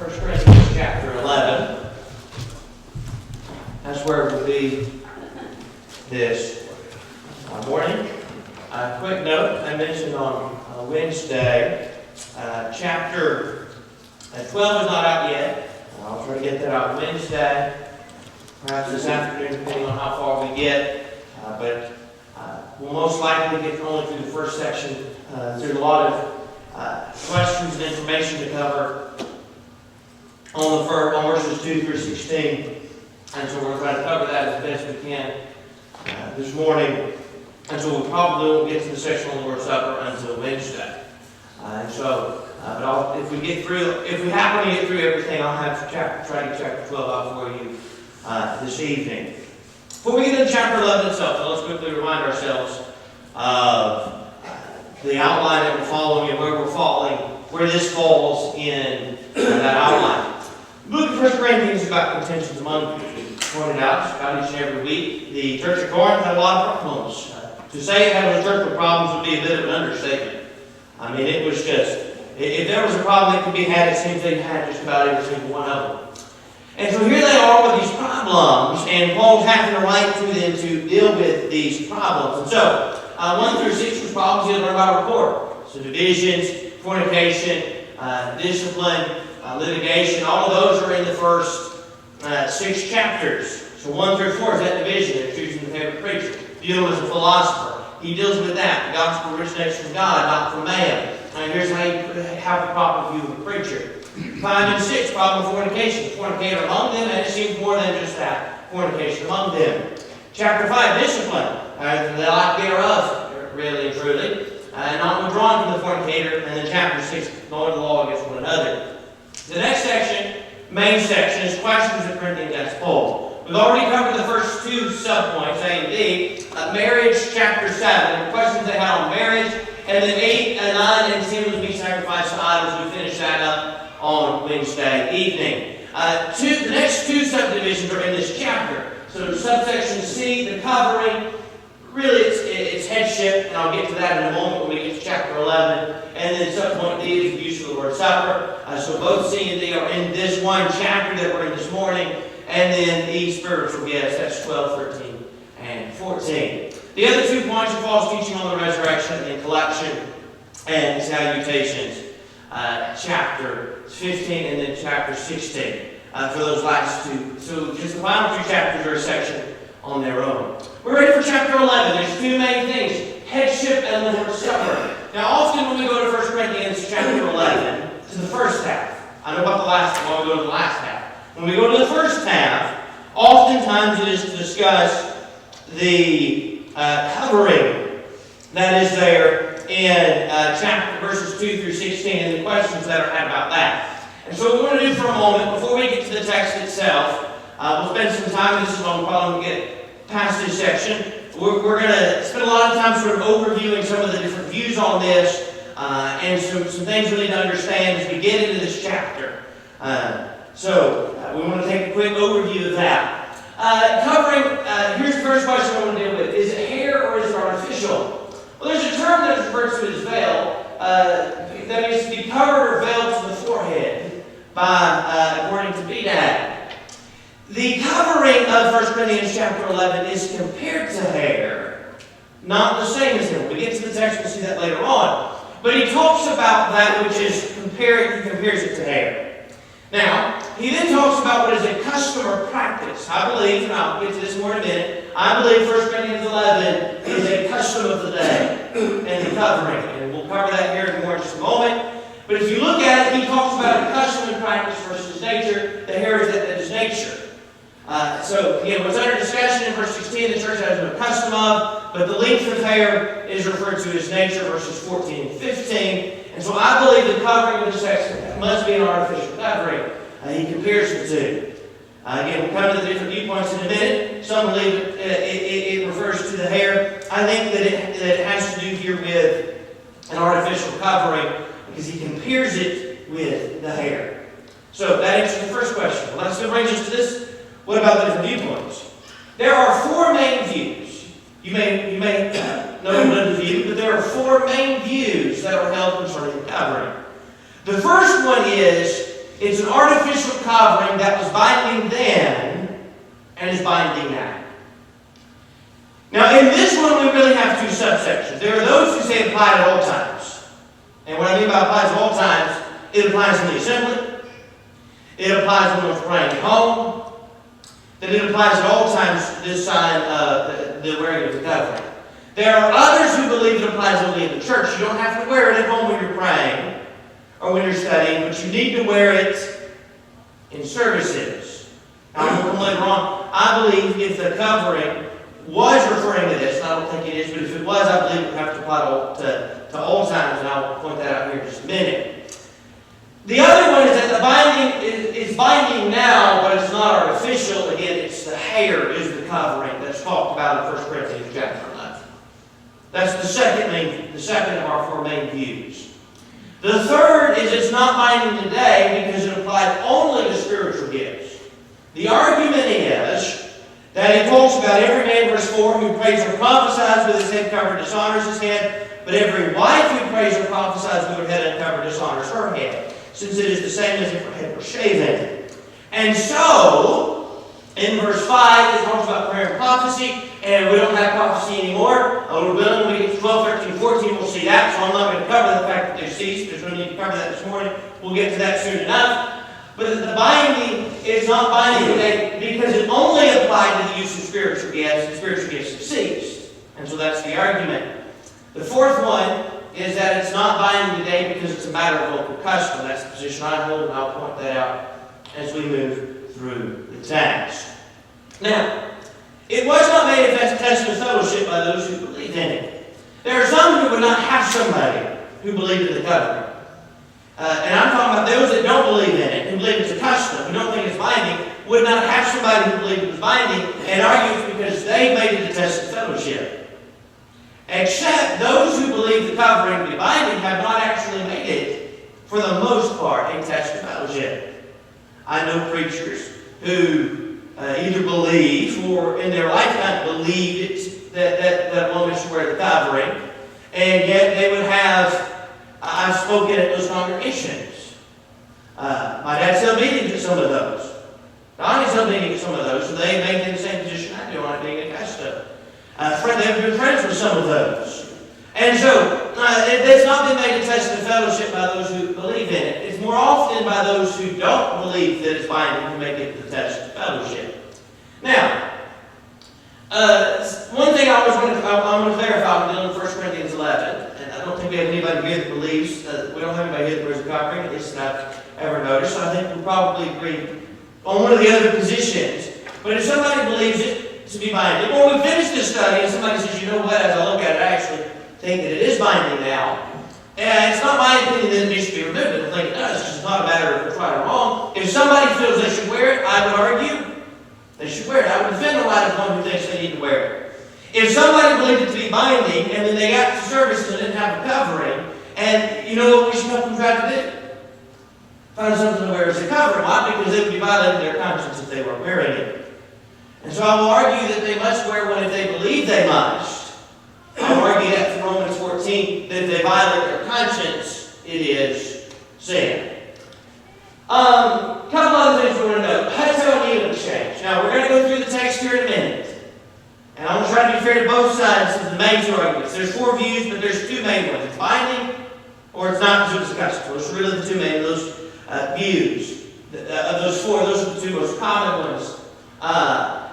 1 Corinthians chapter 11. That's where we'll be this morning. Quick note, I mentioned on Wednesday, chapter 12 is not out yet. I'll try to get that out Wednesday, perhaps this afternoon, depending on how far we get. But we'll most likely get only through the first section. There's a lot of questions and information to cover on verses 2 through 16. And so we're going to try to cover that as best we can this morning. And so we probably won't get to the section on the Lord's Supper until Wednesday. But if we happen to get through everything, I'll have to try to get chapter 12 out for you this evening. Before we get into chapter 11 itself, so let's quickly remind ourselves of the outline that we're following and where this falls in that outline. The book of 1 Corinthians is about contentions among you. Pointed out about each and every week, the church of Corinth had a lot of problems. To say it had a church with problems would be a bit of an understatement. I mean, it was just, if there was a problem that could be had, it seems they had just about every single one of them. And so here they are with these problems, and Paul's having to write to them to deal with these problems. And so, 1 through 6 was problems he'll learn about rapport. So divisions, fornication, discipline, litigation, all of those are in the first 6 chapters. So 1 through 4 is that division. They're choosing the favorite preacher. Dealing with a philosopher. He deals with that. The gospel originates from God, not from man. And here's how you have a proper view of a preacher. 5 and 6, problem of fornication. Fornicator among them, and it seems more than just that. Fornication among them. Chapter 5, discipline. The lack thereof, really and truly. Not withdrawn from the fornicator. And then chapter 6, knowing the law against one another. The next section, main section, is questions that Corinthians asks Paul. We've already covered the first 2 subpoints, A and B. Marriage, chapter 7. The questions they had on marriage. And then 8 and 9 and 10 was be sacrificed to idols. We finished that up on Wednesday evening. The next 2 subdivisions are in this chapter. So subsection C, the covering, really it's headship, and I'll get to that in a moment when we get to chapter 11. And then subpoint D is the use of the Lord's Supper. So both C and D are in this one chapter that we're in this morning. And then E, spiritual gifts, that's 12, 13, and 14. The other 2 points are Paul's teaching on the resurrection and collection and salutations. Chapter 15 and then chapter 16 for those last 2. So just the final 2 chapters are a section on their own. We're ready for chapter 11. There's 2 main things, headship and the Lord's Supper. Now often when we go to 1 Corinthians chapter 11, to the first half. I know about the last one, when we go to the last half. When we go to the first half, oftentimes it is to discuss the covering that is there in chapter verses 2 through 16 and the questions that are had about that. And so what we want to do for a moment, before we get to the text itself, we'll spend some time, this is when we'll probably get past this section. We're going to spend a lot of time sort of overviewing some of the different views on this and some things we need to understand as we get into this chapter. We want to take a quick overview of that. Here's the first question I want to deal with. Is it hair or is it artificial? Well, there's a term that is referred to as veil. That means to be covered or veiled to the forehead according to BDAG. The covering of 1 Corinthians chapter 11 is compared to hair, not the same as hair. When we get to the text, we'll see that later on. But he talks about that which is he compares it to hair. Now, he then talks about what is a custom or practice. I believe, and I'll get to this more in a minute, I believe 1 Corinthians 11 is a custom of the day and the covering. And we'll cover that here in just a moment. But if you look at it, he talks about a custom and practice versus nature. The hair is nature. Again, what's under discussion in verse 16, the church has no custom of, but the length of hair is referred to as nature, verses 14 and 15. And so I believe the covering of the sex must be an artificial covering. He compares the 2. Again, we'll come to the different viewpoints in a minute. Some believe it refers to the hair. I think that it has to do here with an artificial covering because he compares it with the hair. So that answers the first question. Well, that still brings us to this. What about the different viewpoints? There are 4 main views. You may know another view, but there are 4 main views that are held concerning the covering. The first one is It's an artificial covering that was binding then and is binding now. Now, in this one, we really have two subsections. There are those who say it applied at all times. And what I mean by applies at all times, it applies in the assembly. It applies when one's praying at home. That it applies at all times, this sign of the wearing of the covering. There are others who believe it applies only in the church. You don't have to wear it at home when you're praying or when you're studying, but you need to wear it in services. Now, I'm going to come later on. I believe if the covering was referring to this, and I don't think it is, but if it was, I believe it would have to apply to all times, and I'll point that out here in just a minute. The other one is that the binding is binding now, but it's not artificial. Again, it's the hair is the covering that's talked about in 1 Corinthians chapter 11. That's the second of our four main views. The third is it's not binding today because it applies only to spiritual gifts. The argument is that it talks about every man, verse 4, who prays or prophesies with his head covered dishonors his head, but every wife who prays or prophesies with her head uncovered dishonors her head, since it is the same as if her head were shaven. And so, in verse 5, it talks about prayer and prophecy, and we don't have prophecy anymore. A little bit when we get to 12, 13, 14, we'll see that, so I'm not going to cover the fact that they've ceased. There's no need to cover that this morning. We'll get to that soon enough. But the binding is not binding today because it only applied to the use of spiritual gifts, and spiritual gifts have ceased. And so that's the argument. The fourth one is that it's not binding today because it's a matter of local custom. That's the position I hold, and I'll point that out as we move through the text. Now, it was not made a test of fellowship by those who believe in it. There are some who would not have somebody who believed in the covenant. And I'm talking about those that don't believe in it, who believe it's a custom, who don't think it's binding, would not have somebody who believed it was binding, and argue it's because they made it a test of fellowship. Except those who believe the covering to be binding have not actually made it, for the most part, a test of fellowship. I know preachers who either believe or in their lifetime believed that woman should wear the covering, and yet they would have, I've spoken at those congregations. My dad's held meetings at some of those. Donnie's held meetings at some of those, so they maintain the same position I do on it being a custom. They've been friends with some of those. And so, it's not been made a test of fellowship by those who believe in it. It's more often by those who don't believe that it's binding who make it the test of fellowship. Now, one thing I want to clarify when dealing with 1 Corinthians 11, and I don't think we have anybody here that believes, we don't have anybody here that wears a covering, at least that I've ever noticed, so I think we'll probably agree on one of the other positions. But if somebody believes it to be binding, or we finish this study and somebody says, you know what, as I look at it, I actually think that it is binding now, and it's not my opinion that it needs to be removed. I don't think it does. It's just not a matter of it's right or wrong. If somebody feels they should wear it, I would argue they should wear it. I would defend the right of one who thinks they need to wear it. If somebody believed it to be binding, and then they got to service and didn't have a covering, and you know what we should help them try to do? Find something to wear as a covering. Why? Because they would be violating their conscience if they weren't wearing it. And so I will argue that they must wear one if they believe they must. I will argue that from Romans 14, that if they violate their conscience, it is sin. A couple other things we want to know. Heterodox and needle exchange. Now, we're going to go through the text here in a minute. And I want to try to be fair to both sides of the main two arguments. There's four views, but there's two main ones. It's binding, or it's not because it's a custom. Those are really the two main of those views. Of those four, those are the two most common ones.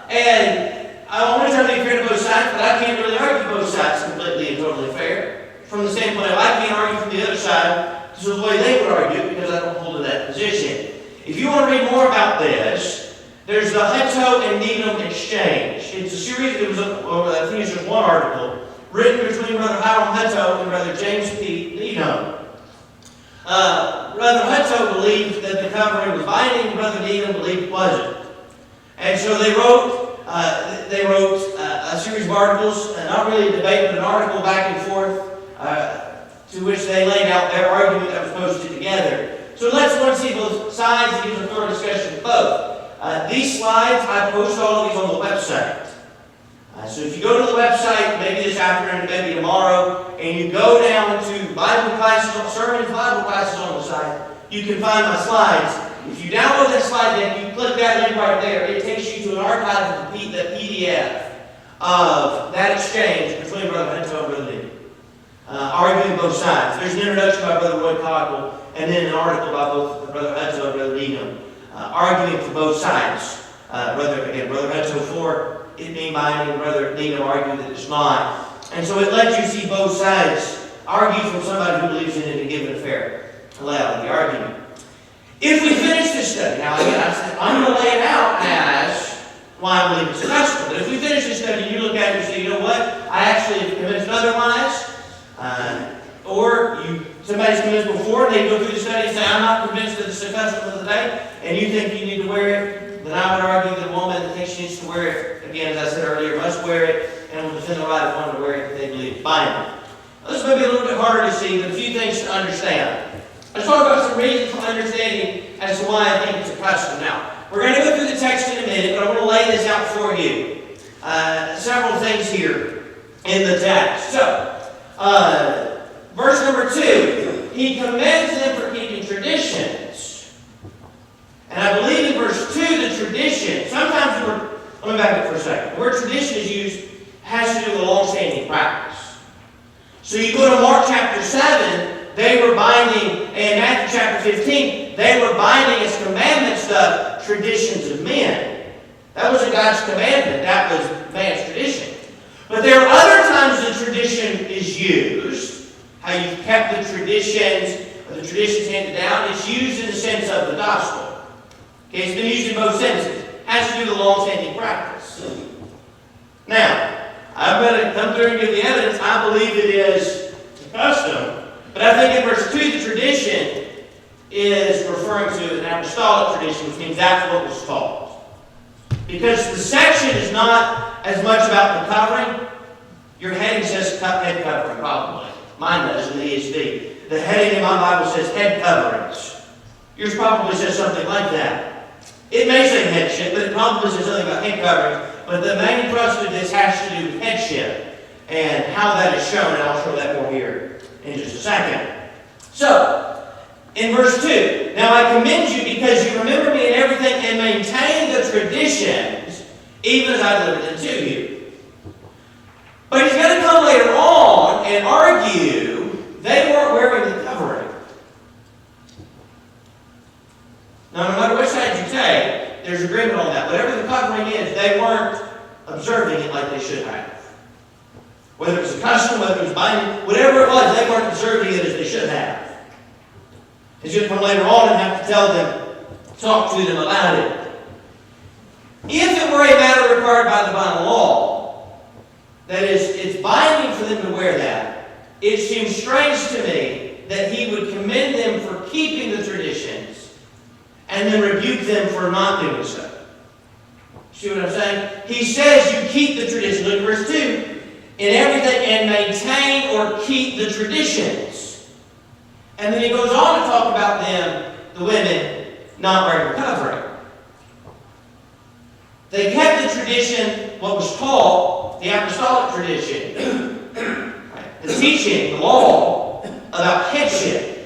And I want to try to be fair to both sides, but I can't really argue both sides completely and totally fair. From the standpoint of I can't argue from the other side, so the way they would argue, because I don't hold to that position. If you want to read more about this, there's the Heto and Needham exchange. It's a series, I think it's just one article, written between Brother Hiram Heto and Brother James P. Needham. Brother Heto believed that the covering was binding, Brother Needham believed it wasn't. And so they wrote a series of articles, not really a debate, but an article back and forth, to which they laid out their argument that was posted together. So let's see both sides and give a thorough discussion of both. These slides, I post all of these on the website. So if you go to the website, maybe this afternoon, maybe tomorrow, and you go down to Bible classes, sermons, Bible classes on the site, you can find my slides. If you download that slide deck, you click that link right there, it takes you to an archive of the PDF of that exchange between Brother Hunter and Brother Lee, arguing both sides. There's an introduction by Brother Roy Cockle, and then an article by both Brother Hunter and Brother Needham, arguing for both sides. Brother Hunter for it being binding, Brother Needham argued that it's not. And so it lets you see both sides argue from somebody who believes in it and give it a fair allowing the argument. If we finish this study, now again, I said I'm going to lay it out as why I believe it's a custom. But if we finish this study and you look at it and say, you know what, I actually have convinced otherwise, or somebody's convinced before, and they go through the study and say, I'm not convinced that it's a custom of the day, and you think you need to wear it, then I would argue that a woman that thinks she needs to wear it, again, as I said earlier, must wear it, and will defend the right of one to wear it if they believe it's binding. This may be a little bit harder to see, but a few things to understand. Let's talk about some reasons for understanding as to why I think it's a custom. Now, we're going to go through the text in a minute, but I want to lay this out for you. Several things here in the text. So, verse number 2, he commends them for keeping traditions. And I believe in verse 2, the tradition, sometimes let me back up for a second. The word tradition is used, has to do with a long-standing practice. So you go to Mark chapter 7, they were binding, and Matthew chapter 15, they were binding as commandments the traditions of men. That wasn't God's commandment, that was man's tradition. But there are other times the tradition is used, how you've kept the traditions, or the traditions handed down. It's used in the sense of the gospel. Okay, it's been used in both senses. It has to do with the long-standing practice. Now, I'm going to come through and give the evidence. I believe it is a custom. But I think in verse 2, the tradition is referring to an apostolic tradition, which means that's what was taught. Because the section is not as much about the covering. Your heading says head covering, probably. Mine does in the ESV. The heading in my Bible says head coverings. Yours probably says something like that. It may say headship, but it probably says something about head covering. But the main thrust of this has to do with headship and how that is shown, and I'll show that more here in just a second. So, in verse 2, now I commend you because you remember me in everything and maintain the traditions, even as I delivered them to you. But he's going to come later on and argue they weren't wearing the covering. Now, no matter which side you take, there's agreement on that. Whatever the covering is, they weren't observing it like they should have. Whether it was a custom, whether it was binding, whatever it was, they weren't observing it as they should have. He's going to come later on and have to tell them, talk to them about it. If it were a matter required by divine law, that is, it's binding for them to wear that, it seems strange to me that he would commend them for keeping the traditions and then rebuke them for not doing so. See what I'm saying? He says you keep the traditions. Look at verse 2. In everything and maintain or keep the traditions. And then he goes on to talk about them, the women, not wearing a covering. They kept the tradition, what was taught, the apostolic tradition, the teaching, the law about headship.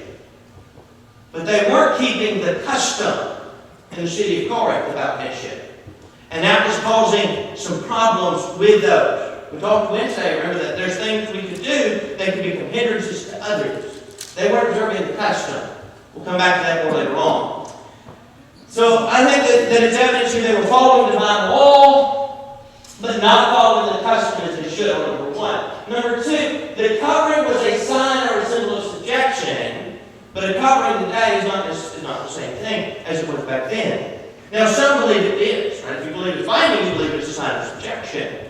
But they weren't keeping the custom in the city of Corinth about headship. And that was causing some problems with those. We talked Wednesday, remember that there's things we could do that could become hindrances to others. They weren't observing the custom. We'll come back to that more later on. So I think that it's evidence here they were following divine law, but not following the custom as they should, number 1. Number 2, the covering was a sign or a symbol of subjection, but a covering today is not the same thing as it was back then. Now some believe it is. Right? If you believe it's binding, you believe it's a sign of subjection.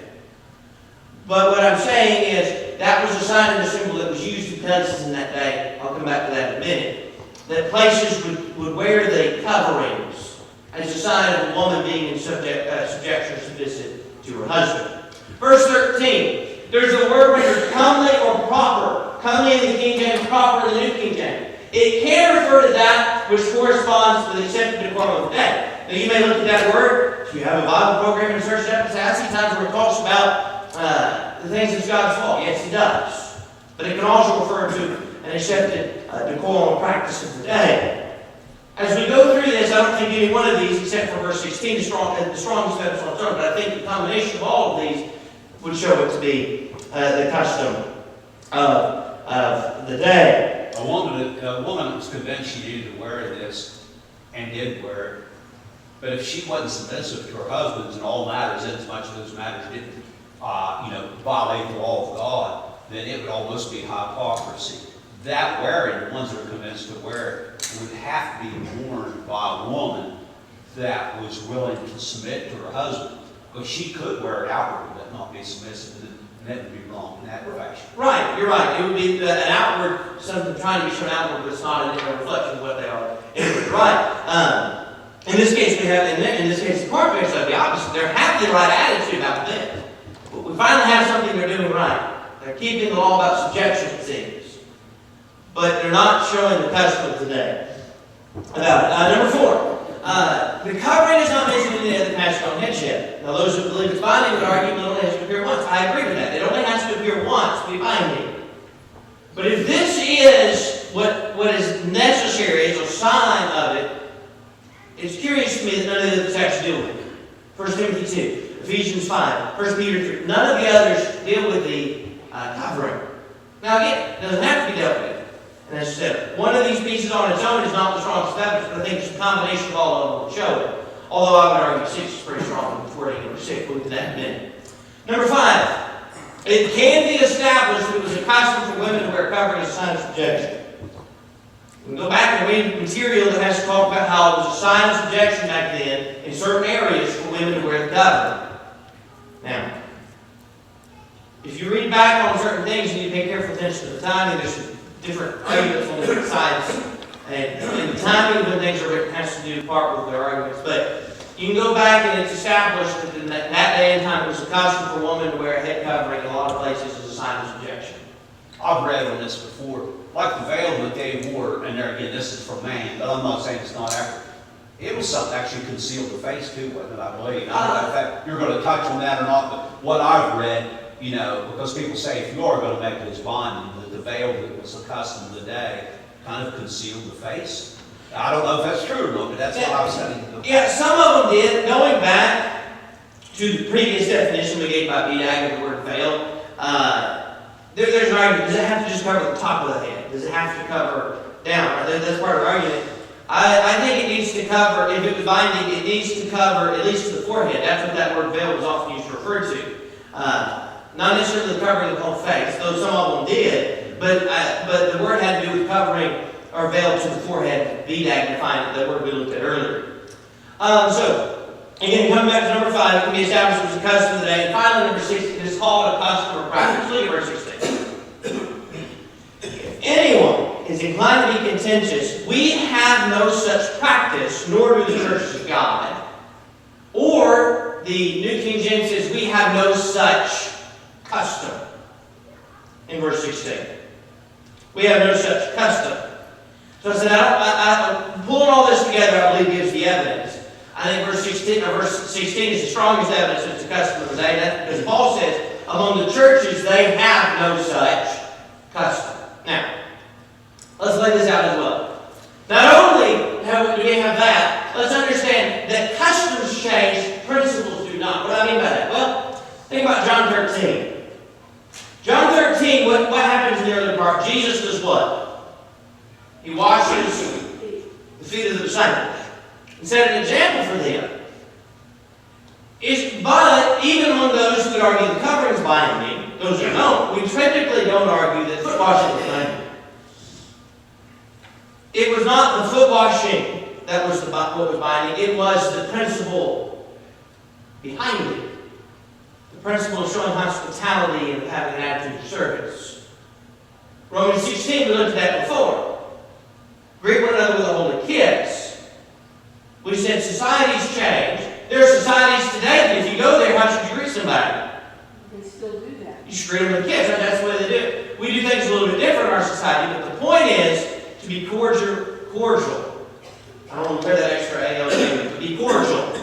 But what I'm saying is that was a sign and a symbol that was used because in that day, I'll come back to that in a minute, that places would wear the coverings as a sign of a woman being in subjection or submissive to her husband. Verse 13, there's a word rendered comely or proper. Comely in the King James, proper in the New King James. It can refer to that which corresponds to the accepted decorum of the day. Now you may look at that word, if you have a Bible program and search it up, I see times where it talks about the things that's God's fault. Yes, he does. But it can also refer to an accepted decorum practice of the day. As we go through this, I don't think any one of these, except for verse 16, is the strongest evidence on its own. But I think the combination of all of these would show it to be the custom of the day. A woman was convinced she needed to wear this and did wear it. But if she wasn't submissive to her husbands in all matters, as much as those matters didn't, violate the law of God, then it would almost be hypocrisy. That wearing, the ones that are convinced to wear it, would have to be worn by a woman that was willing to submit to her husband. Because she could wear it outwardly, but not be submissive, and that would be wrong in that fashion. Right, you're right. It would be an outward, something trying to be shown outward, but it's not a reflection of what they are. You're right. In this case, the carpenters are the opposite. They're having the right attitude about this. We finally have something they're doing right. They're keeping the law about subjection, it seems. But they're not showing the custom of today about it. Number 4. The covering is not mentioned in the other passage on headship. Now, those who believe it's binding would argue it only has to appear once. I agree with that. It only has to appear once to be binding. But if this is what is necessary as a sign of it, it's curious to me that none of the others actually deal with it. 1 Timothy 2, Ephesians 5, 1 Peter 3. None of the others deal with the covering. Now again, it doesn't have to be dealt with. And as I said, one of these pieces on its own is not the strongest evidence, but I think it's a combination of all of them will show it. Although I would argue 6 is pretty strong before it number 6. We'll look at that in a minute. Number 5. It can be established that it was a custom for women to wear covering as a sign of subjection. We can go back and read material that has to talk about how it was a sign of subjection back then in certain areas for women to wear the covering. Now, if you read back on certain things, you need to pay careful attention to the timing. There's different arguments on different sides. And the timing when things are written has to do part with their arguments. But you can go back and it's established that in that day and time it was a custom for a woman to wear a head covering in a lot of places as a sign of subjection. I've read on this before. Like the veil that they wore, and there again, this is for man, but I'm not saying it's not accurate. It was something that actually concealed the face too, wasn't it, I believe? I don't know if that, you're going to touch on that or not, but what I've read, because people say if you are going to make this binding, that the veil that was the custom of the day kind of concealed the face. I don't know if that's true or not, but that's what I was saying. Yeah, some of them did. Going back to the previous definition we gave by BDAG of the word veil, there's an argument. Does it have to just cover the top of the head? Does it have to cover down? That's part of the argument. I think it needs to cover, if it was binding, it needs to cover at least to the forehead. That's what that word veil was often used to refer to. Not necessarily covering the whole face, though some of them did, but the word had to do with covering or veil to the forehead, BDAG defined the word we looked at earlier. So, again, coming back to number 5, it can be established as a custom of the day. And finally, number 6, it is called a custom or practice. Look at verse 16. If anyone is inclined to be contentious, we have no such practice, nor do the churches of God. Or, the New King James says, we have no such custom. In verse 16. We have no such custom. So I said, pulling all this together, I believe gives the evidence. I think verse 16 is the strongest evidence that it's a custom of the day. Because Paul says, among the churches, they have no such custom. Now, let's lay this out as well. Not only do we have that, let's understand that customs change, principles do not. What do I mean by that? Well, think about John 13. John 13, what happens in the early part? Jesus does what? He washes the feet of the disciples and set an example for them. But even among those who would argue the covering is binding, those who don't, we typically don't argue that foot washing is binding. It was not the foot washing that was what was binding. It was the principle behind it. The principle of showing hospitality and having an attitude of service. Romans 16, we looked at that before. Greet one another with a holy kiss. We said societies change. There are societies today that if you go there, how should you greet somebody? They still do that. You should greet them with a kiss. That's the way they do it. We do things a little bit different in our society, but the point is to be cordial. I don't want to wear that extra AL statement, but be cordial.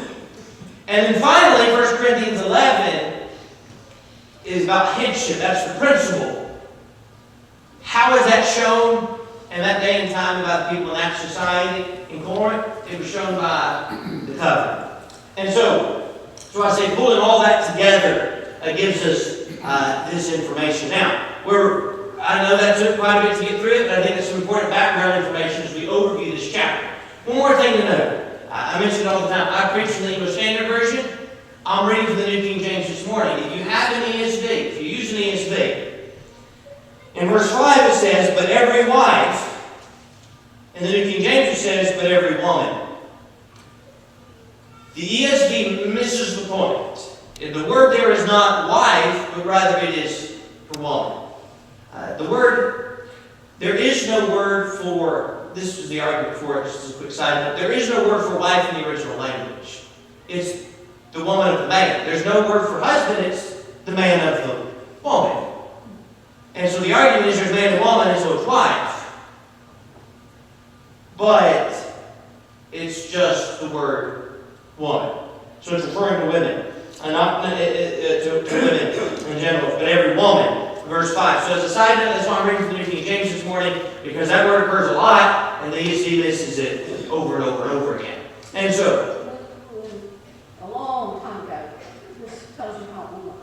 And then finally, 1 Corinthians 11 is about headship. That's the principle. How is that shown? and that day and time about the people in that society in Corinth, it was shown by the covenant. And so I say pulling all that together gives us this information. Now, I know that took quite a bit to get through it, but I think it's some important background information as we overview this chapter. One more thing to note. I mention it all the time. I preach from the English Standard Version. I'm reading from the New King James this morning. If you have an ESV, if you use an ESV, in verse 5 it says, but every wife. In the New King James it says, but every woman. The ESV misses the point. The word there is not wife, but rather it is for woman. There is no word for, this was the argument for it, just as a quick side note, there is no word for wife in the original language. It's the woman of the man. There's no word for husband, it's the man of the woman. And so the argument is there's man and woman, and so it's wife. But it's just the word woman. So it's referring to women. And not to women in general, but every woman. Verse 5. So as a side note, that's why I'm reading from the New King James this morning, because that word occurs a lot, and the ESV lists it over and over and over again. And so, a long time ago, this tells you how old.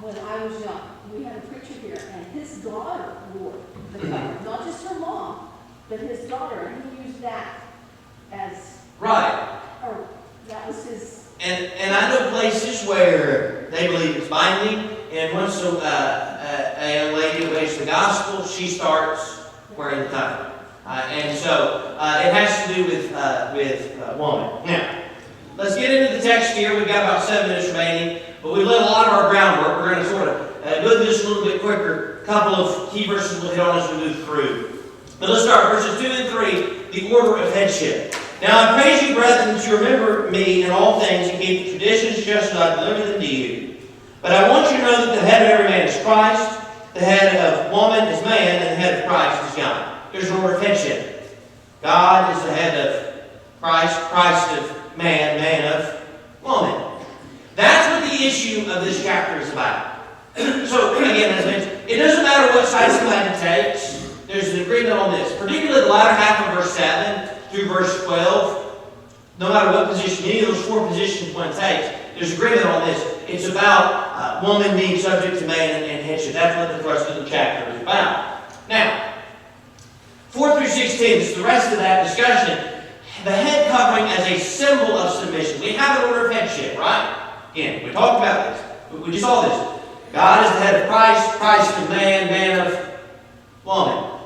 When I was young, we had a preacher here, and his daughter wore the cover. Not just her mom, but his daughter. And he used that as... right. Or that was his... And I know places where they believe it's binding, and once a young lady obeys the gospel, she starts wearing the cover. And so it has to do with woman. Now, let's get into the text here. We've got about 7 minutes remaining, but we've laid a lot of our groundwork. We're going to sort of go through this a little bit quicker. A couple of key verses we'll hit on as we move through. But let's start verses 2 and 3, the order of headship. Now I praise you, brethren, that you remember me in all things and keep the traditions just as I delivered them to you. But I want you to know that the head of every man is Christ, the head of woman is man, and the head of Christ is God. There's an order of headship. God is the head of Christ, Christ of man, man of woman. That's what the issue of this chapter is about. So, again, as I mentioned, it doesn't matter what side somebody takes. There's an agreement on this. Particularly the latter half of verse 7 through verse 12. No matter what position, any of those 4 positions one takes, there's agreement on this. It's about woman being subject to man and headship. That's what the thrust of the chapter is about. Now, 4 through 16 is the rest of that discussion. The head covering as a symbol of submission. We have an order of headship, right? Again, we talked about this. We just saw this. God is the head of Christ, Christ of man, man of woman.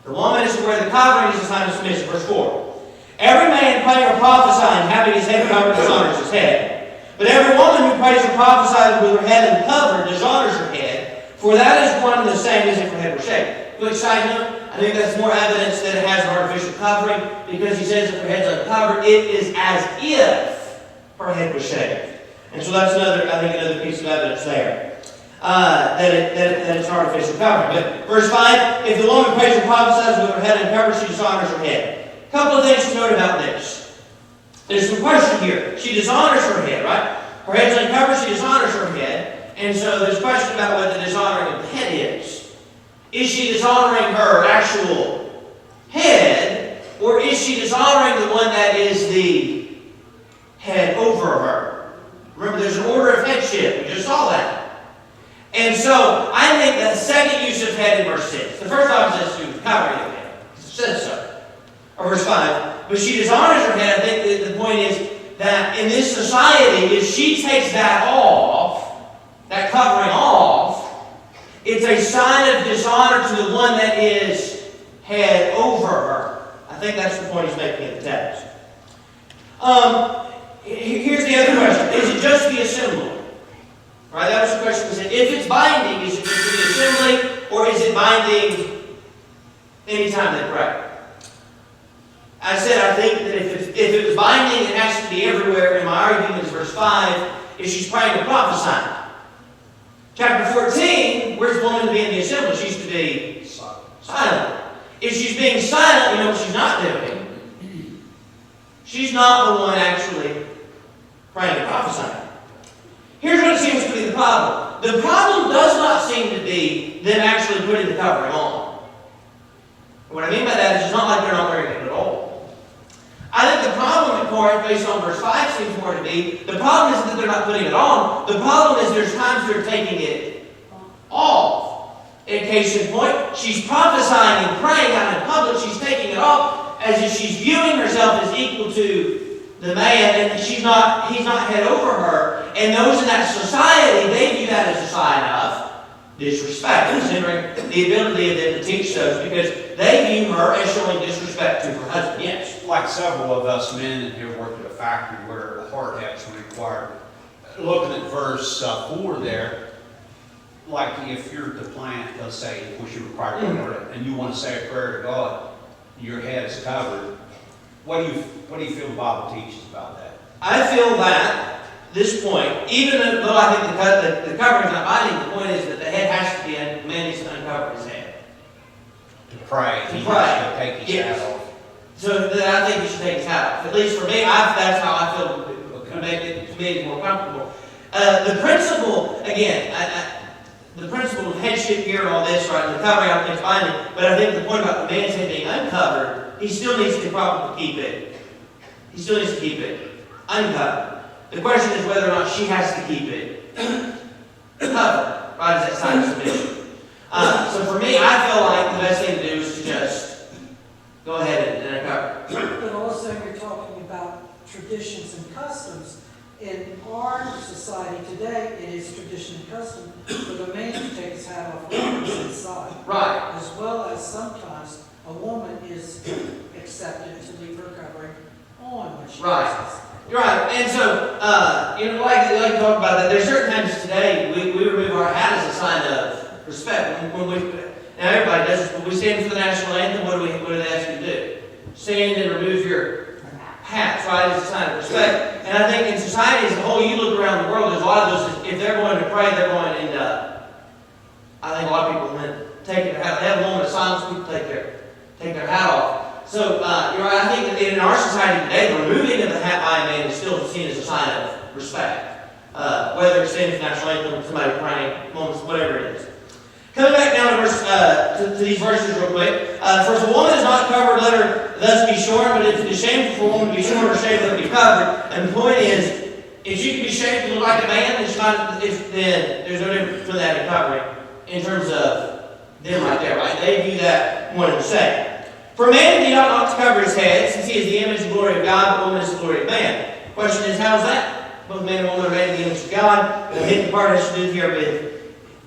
The woman is to wear the covering as a sign of submission. Verse 4. Every man praying or prophesying, having his head covered, dishonors his head. But every woman who prays or prophesies with her head uncovered dishonors her head, for that is one and the same as if her head were shaved. Quick side note, I think that's more evidence that it has an artificial covering, because he says if her head's uncovered, it is as if her head was shaved. And so that's another piece of evidence there. That it's an artificial covering. But verse 5, if the woman prays or prophesies with her head uncovered, she dishonors her head. A couple of things to note about this. There's some question here. She dishonors her head, right? Her head's uncovered, she dishonors her head. And so there's a question about what the dishonoring of the head is. Is she dishonoring her actual head, or is she dishonoring the one that is the head over her? Remember, there's an order of headship. We just saw that. And so I think the second use of head in verse 6. The first obviously has to do with covering of head. It says so. Or verse 5. But she dishonors her head. I think that the point is that in this society, if she takes that off, that covering off, it's a sign of dishonor to the one that is head over her. I think that's the point he's making in the text. Here's the other question. Is it just the assembly? Right, that was the question. We said, if it's binding, is it just for the assembly, or is it binding anytime they pray? I said, I think that if it was binding, it has to be everywhere. And my argument is verse 5, if she's praying or prophesying. Chapter 14, where's the woman to be in the assembly? She's to be silent. If she's being silent, you know what she's not doing? She's not the one actually praying and prophesying. Here's what seems to be the problem. The problem does not seem to be them actually putting the covering on. What I mean by that is it's not like they're not wearing it at all. I think the problem at Corinth, based on verse 5, seems more to be, the problem isn't that they're not putting it on. The problem is there's times they're taking it off. In case in point, she's prophesying and praying out in public. She's taking it off as if she's viewing herself as equal to the man, and he's not head over her. And those in that society, they view that as a sign of disrespect, considering the ability of them to teach those, because they view her as showing disrespect to her husband. Yes. Like several of us men in here worked at a factory where the hard hats were required. Looking at verse 4 there, like if you're at the plant, let's say, which you're required to wear it, and you want to say a prayer to God, your head is covered. What do you feel the Bible teaches about that? I feel that this point, even though I think the covering is not binding, the point is that the head has to be, the man needs to uncover his head. To pray. To He pray. has to take his Yes. hat off. So then I think he should take his hat off. At least for me, that's how I feel to make it to me more comfortable. The principle, again, the principle of headship gear and all this, right, and the covering, I think is binding, but I think the point about the man's head being uncovered, he still needs to probably keep it. He still needs to keep it uncovered. The question is whether or not she has to keep it covered, right, as that sign of submission. So for me, I feel like the best thing to do is to just go ahead and uncover. But also you're talking about traditions and customs. In our society today, it is tradition and custom for the man to take his hat off when he's inside. Right. As well as sometimes a woman is accepted to leave her covering on when she Right. goes inside. Right, and so, like to talk about that, there's certain times today we remove our hat as a sign of respect. When we, now everybody does this, when we stand for the national anthem, what do they ask you to do? Stand and remove your hats, right, as a sign of respect. And I think in society as a whole, you look around the world, there's a lot of those, if they're going to pray, they're going to end up, I think a lot of people taking their hat, they have a moment of silence, people take their hat off. So, you're right, I think that in our society today, the removing of the hat by a man is still seen as a sign of respect. Whether it's standing for national anthem, somebody praying, moments, whatever it is. Coming back now to these verses real quick. For if a woman is not covered, let her thus be shorn, but if it is shameful for a woman to be shorn or shaved, let her be covered. And the point is, if she can be shaved to look like a man, then there's no difference between that and covering in terms of them right there, right? They view that one and the same. For a man he ought not to cover his head, since he is the image and glory of God, but woman is the glory of man. The question is, how is that? Both man and woman are made in the image of God. The hidden part has to do here with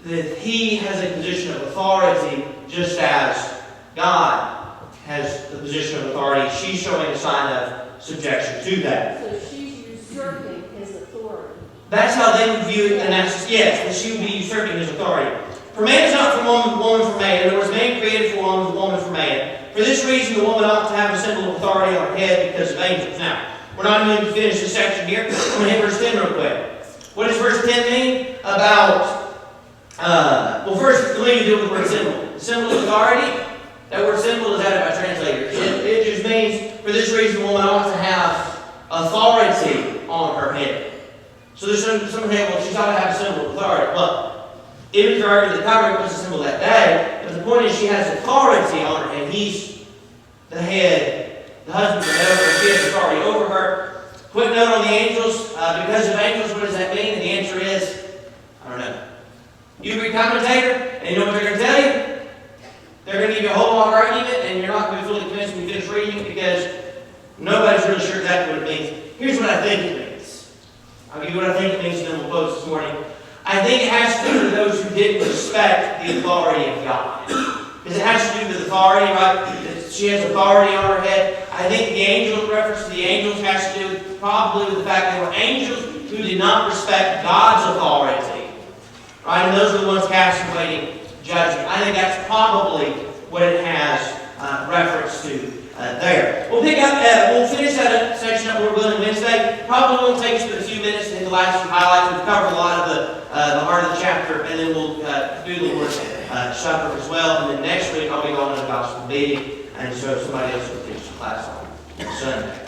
that he has a position of authority, just as God has the position of authority. She's showing a sign of subjection to that. So she's usurping his authority. That's how they would view it, and that's, yes, that she would be usurping his authority. For man is not from woman, woman for man. In other words, man created for woman for man. For this reason, the woman ought to have a symbol of authority on her head because of angels. Now, we're not going to finish this section here. I'm going to hit verse 10 real quick. What does verse 10 mean about, well, first, let me deal with the word symbol. The symbol of authority, that word symbol is added by translators. It just means, for this reason, the woman ought to have authority on her head. So there's some say, well, she's ought to have a symbol of authority. Well, even if the covering was a symbol that day, but the point is she has authority on her head. He's the head, the husband, whatever, she has authority over her. Quick note on the angels. Because of angels, what does that mean? And the answer is, I don't know. You read commentator, and you know what they're going to tell you? They're going to give you a whole lot of argument, and you're not going to be fully convinced when you finish reading it because nobody's really sure exactly what it means. Here's what I think it means. I'll give you what I think it means, and then we'll close this morning. I think it has to do with those who didn't respect the authority of God. Because it has to do with authority, right? She has authority on her head. I think the angels, reference to the angels, has to do with probably with the fact that they were angels who did not respect God's authority. Right? And those are the ones casting waiting judgment. I think that's probably what it has reference to there. We'll pick up, we'll finish that section up we're willing Wednesday. Probably won't take us but a few minutes to hit the last few highlights. We've covered a lot of the heart of the chapter, and then we'll do the Lord's Supper as well. And then next week I'll be going to the gospel meeting, and so somebody else will teach the class on Sunday.